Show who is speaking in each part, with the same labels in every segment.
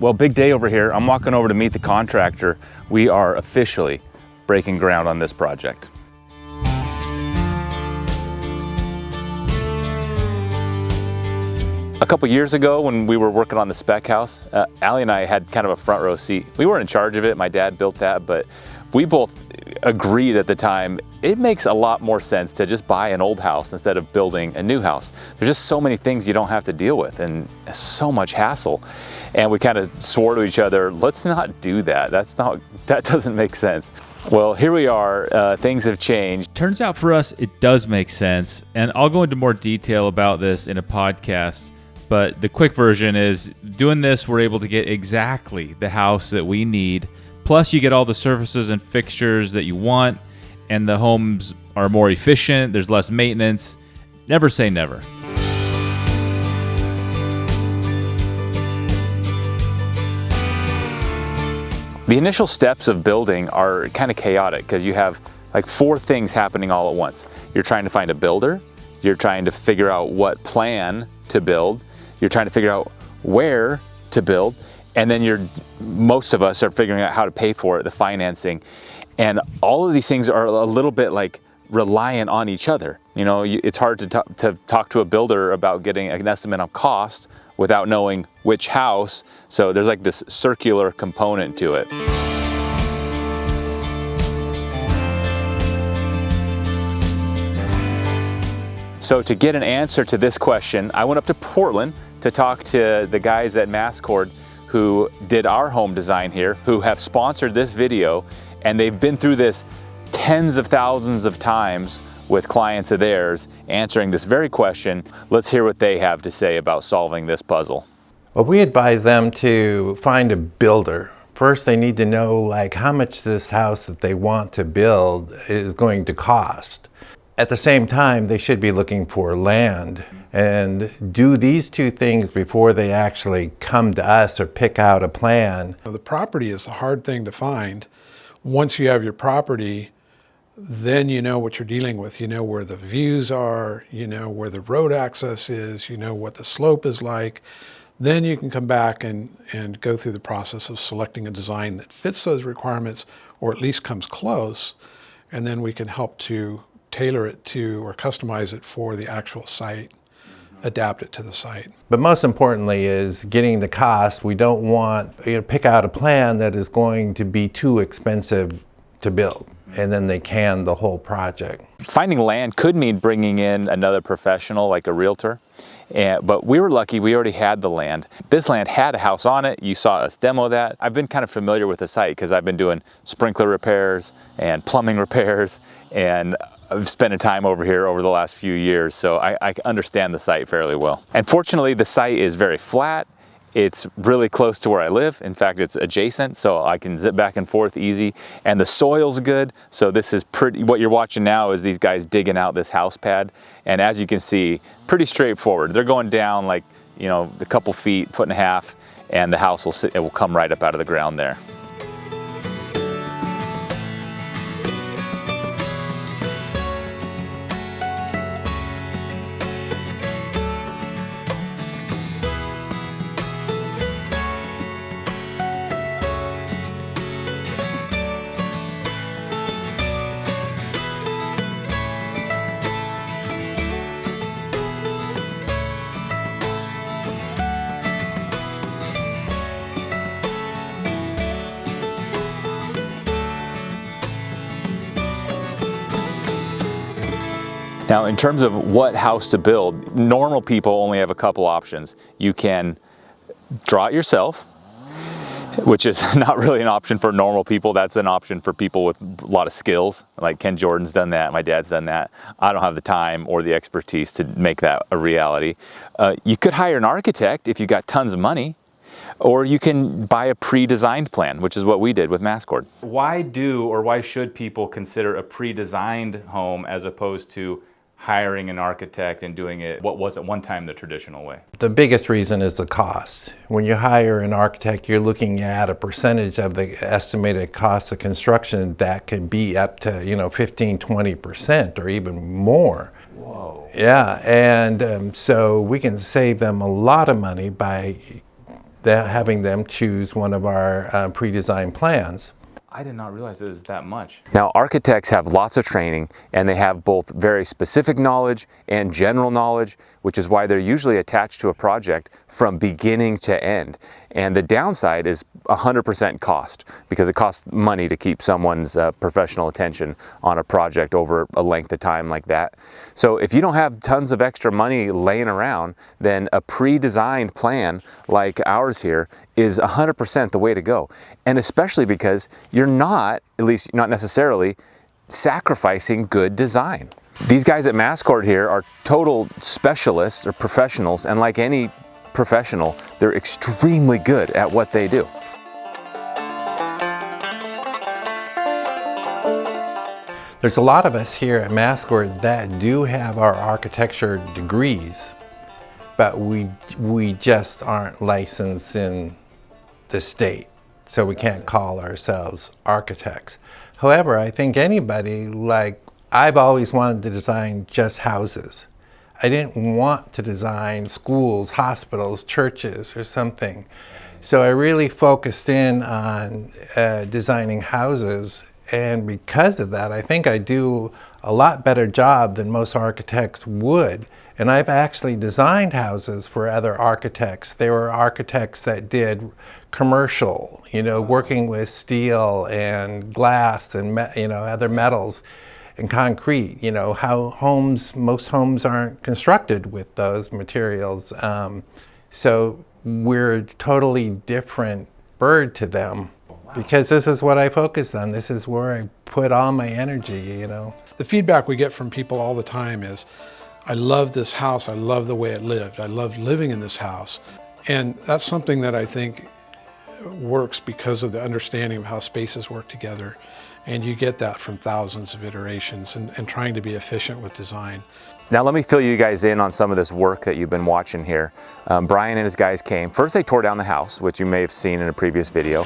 Speaker 1: Well, big day over here. I'm walking over to meet the contractor. We are officially breaking ground on this project. A couple years ago when we were working on the spec house, Allie and I had kind of a front row seat. We weren't in charge of it, my dad built that, but we both agreed at the time, it makes a lot more sense to just buy an old house instead of building a new house. There's just so many things you don't have to deal with and so much hassle. And we kind of swore to each other, let's not do that. That doesn't make sense. Well, here we are, things have changed.
Speaker 2: Turns out for us, it does make sense. And I'll go into more detail about this in a podcast. But the quick version is, doing this, we're able to get exactly the house that we need. Plus, you get all the surfaces and fixtures that you want, and the homes are more efficient, there's less maintenance. Never say never.
Speaker 1: The initial steps of building are kind of chaotic because you have like 4 things happening all at once. You're trying to find a builder, you're trying to figure out what plan to build, you're trying to figure out where to build, and then most of us are figuring out how to pay for it, the financing. And all of these things are a little bit like reliant on each other. You know, it's hard to talk to a builder about getting an estimate on cost without knowing which house. So there's like this circular component to it. So to get an answer to this question, I went up to Portland to talk to the guys at Mascord who did our home design here, who have sponsored this video, and they've been through this tens of thousands of times with clients of theirs answering this very question. Let's hear what they have to say about solving this puzzle.
Speaker 3: Well, we advise them to find a builder. First, they need to know like how much this house that they want to build is going to cost. At the same time, they should be looking for land and do these 2 things before they actually come to us or pick out a plan.
Speaker 4: The property is the hard thing to find. Once you have your property, then you know what you're dealing with. You know where the views are, you know where the road access is, you know what the slope is like. Then you can come back and go through the process of selecting a design that fits those requirements or at least comes close. And then we can help to tailor it to or customize it for the actual site, adapt it to the site.
Speaker 3: But most importantly is getting the cost. We don't want pick out a plan that is going to be too expensive to build, and then they can the whole project.
Speaker 1: Finding land could mean bringing in another professional like a realtor, but we were lucky, we already had the land. This land had a house on it. You saw us demo that. I've been kind of familiar with the site because I've been doing sprinkler repairs and plumbing repairs, and I've spent time over here over the last few years, so I understand the site fairly well. And fortunately, the site is very flat. It's really close to where I live. In fact, it's adjacent, so I can zip back and forth easy. And the soil's good, so this is pretty, what you're watching now is these guys digging out this house pad. And as you can see, pretty straightforward. They're going down like, you know, a couple feet, 1.5 feet, and the house will come right up out of the ground there. Now, in terms of what house to build, normal people only have a couple options. You can draw it yourself, which is not really an option for normal people. That's an option for people with a lot of skills. Like Ken Jordan's done that, my dad's done that. I don't have the time or the expertise to make that a reality. You could hire an architect if you got tons of money, or you can buy a pre-designed plan, which is what we did with Mascord.
Speaker 2: Why do or why should people consider a pre-designed home as opposed to hiring an architect and doing it what was at one time the traditional way?
Speaker 3: The biggest reason is the cost. When you hire an architect, you're looking at a percentage of the estimated cost of construction that can be up to 15-20% or even more.
Speaker 2: Whoa.
Speaker 3: Yeah, and so we can save them a lot of money by having them choose one of our pre-designed plans.
Speaker 2: I did not realize it was that much.
Speaker 1: Now, architects have lots of training, and they have both very specific knowledge and general knowledge, which is why they're usually attached to a project from beginning to end. And the downside is 100% cost, because it costs money to keep someone's professional attention on a project over a length of time like that. So if you don't have tons of extra money laying around, then a pre-designed plan like ours here is 100% the way to go. And especially because you're not, at least not necessarily, sacrificing good design. These guys at Mascord here are total specialists or professionals, and like any professional, they're extremely good at what they do.
Speaker 3: There's a lot of us here at Mascord that do have our architecture degrees, but we just aren't licensed in the state, so we can't call ourselves architects. However, I think anybody, like, I've always wanted to design just houses. I didn't want to design schools, hospitals, churches, or something. So I really focused in on designing houses, and because of that, I think I do a lot better job than most architects would. And I've actually designed houses for other architects. They were architects that did commercial, you know, working with steel and glass and other metals and concrete. You know, how most homes aren't constructed with those materials. So we're a totally different bird to them, because this is what I focus on. This is where I put all my energy, you know.
Speaker 4: The feedback we get from people all the time is, I love this house, I love the way it lived, I love living in this house. And that's something that I think works because of the understanding of how spaces work together. And you get that from thousands of iterations and trying to be efficient with design.
Speaker 1: Now let me fill you guys in on some of this work that you've been watching here. Brian and his guys came. First they tore down the house, which you may have seen in a previous video.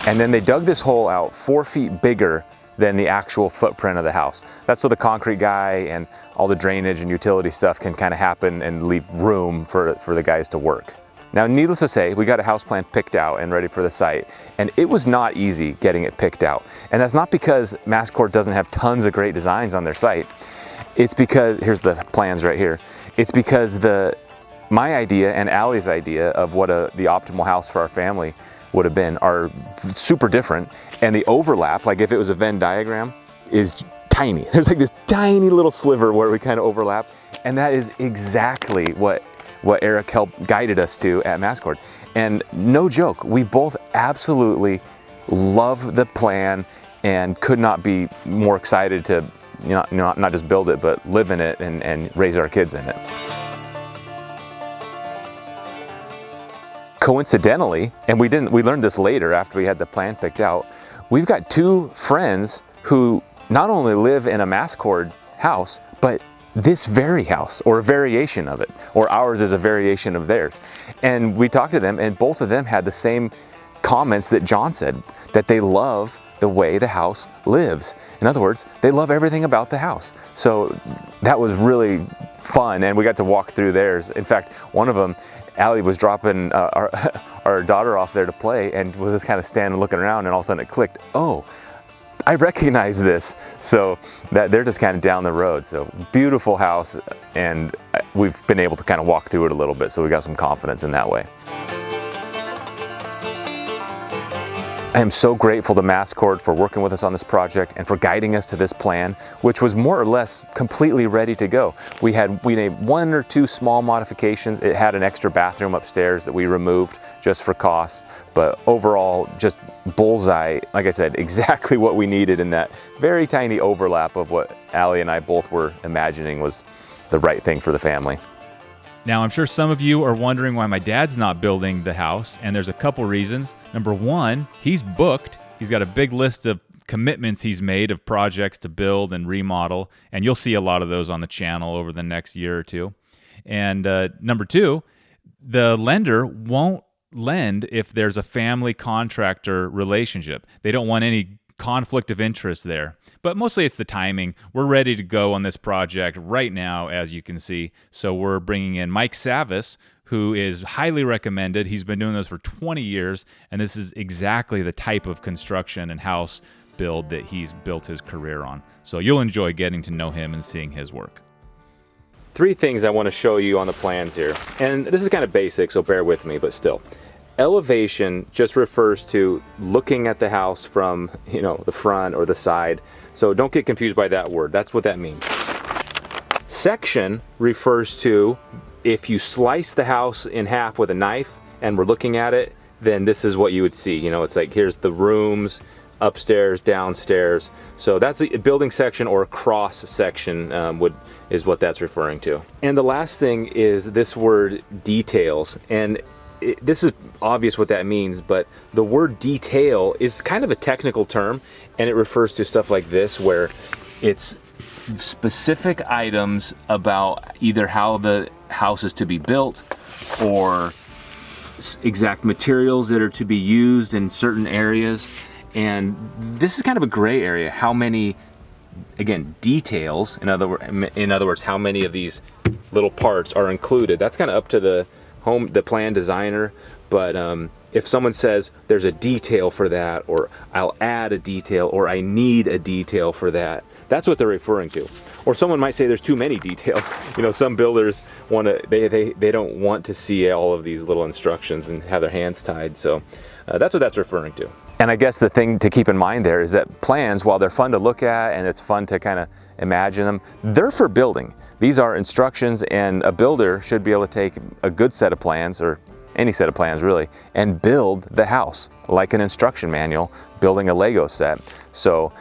Speaker 1: And then they dug this hole out 4 feet bigger than the actual footprint of the house. That's so the concrete guy and all the drainage and utility stuff can kind of happen and leave room for the guys to work. Now, needless to say, we got a house plan picked out and ready for the site, and it was not easy getting it picked out. And that's not because Mascord doesn't have tons of great designs on their site. It's because, here's the plans right here. It's because my idea and Allie's idea of what the optimal house for our family would have been are super different, and the overlap, like if it was a Venn diagram, is tiny. There's like this tiny little sliver where we kind of overlap, and that is exactly what Eric guided us to at Mascord. And no joke, we both absolutely love the plan and could not be more excited to not just build it, but live in it and raise our kids in it. Coincidentally, and we learned this later after we had the plan picked out, we've got 2 friends who not only live in a Mascord house, but this very house, or a variation of it, or ours is a variation of theirs. And we talked to them, and both of them had the same comments that John said, that they love the way the house lives. In other words, they love everything about the house. So that was really fun, and we got to walk through theirs. In fact, one of them, Allie was dropping our daughter off there to play, and was just kind of standing looking around, and all of a sudden it clicked, oh, I recognize this. So that they're just kind of down the road. So beautiful house, and we've been able to kind of walk through it a little bit, so we got some confidence in that way. I am so grateful to Mascord for working with us on this project and for guiding us to this plan, which was more or less completely ready to go. We made 1 or 2 small modifications. It had an extra bathroom upstairs that we removed just for cost, but overall just bullseye, like I said, exactly what we needed in that very tiny overlap of what Allie and I both were imagining was the right thing for the family.
Speaker 2: Now, I'm sure some of you are wondering why my dad's not building the house, and there's a couple reasons. Number one, he's booked. He's got a big list of commitments he's made of projects to build and remodel, and you'll see a lot of those on the channel over the next year or two. And number two, the lender won't lend if there's a family contractor relationship. They don't want any conflict of interest there. But mostly it's the timing. We're ready to go on this project right now, as you can see. So we're bringing in Mike Savis, who is highly recommended. He's been doing this for 20 years, and this is exactly the type of construction and house build that he's built his career on. So you'll enjoy getting to know him and seeing his work.
Speaker 1: 3 things I want to show you on the plans here. And this is kind of basic, so bear with me, but still. Elevation just refers to looking at the house from, the front or the side. So don't get confused by that word. That's what that means. Section refers to if you slice the house in half with a knife and we're looking at it, then this is what you would see. It's like here's the rooms, upstairs, downstairs. So that's a building section, or a cross section is what that's referring to. And the last thing is this word details. And this is obvious what that means, but the word detail is kind of a technical term, and it refers to stuff like this where it's specific items about either how the house is to be built or exact materials that are to be used in certain areas. And this is kind of a gray area. How many, again, details, in other words, how many of these little parts are included? That's kind of up to the plan designer. But if someone says there's a detail for that, or I'll add a detail, or I need a detail for that, that's what they're referring to. Or someone might say there's too many details. Some builders they don't want to see all of these little instructions and have their hands tied. So that's what that's referring to. And I guess the thing to keep in mind there is that plans, while they're fun to look at and it's fun to kind of imagine them, they're for building. These are instructions, and a builder should be able to take a good set of plans, or any set of plans really, and build the house like an instruction manual, building a Lego set. So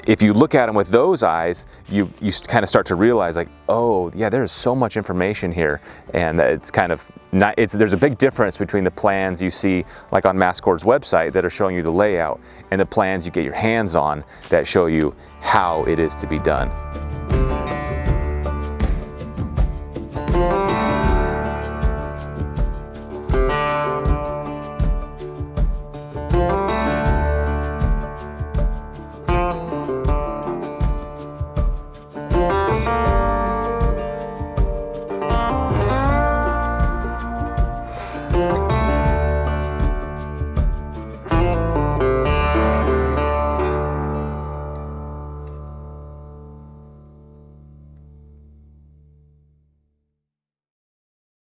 Speaker 1: if you look at them with those eyes, you kind of start to realize, like, oh yeah, there's so much information here, and it's kind of not. There's a big difference between the plans you see like on Mascord's website that are showing you the layout, and the plans you get your hands on that show you how it is to be done.